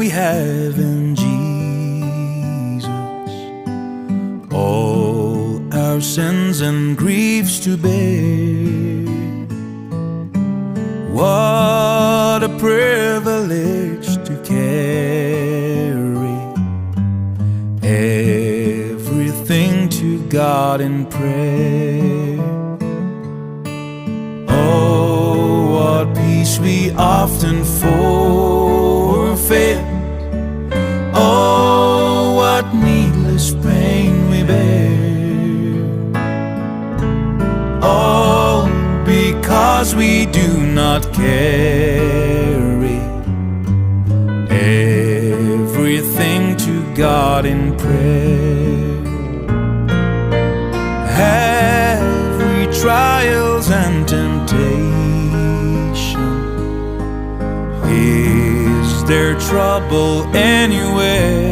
we have in Jesus all our sins and griefs to bear. What a privilege to carry everything to God in prayer. Oh, what peace we often forfeit. Oh, what needless pain we bear. All because we do not carry everything to God in prayer. Have we trials and temptation? Is there trouble anywhere?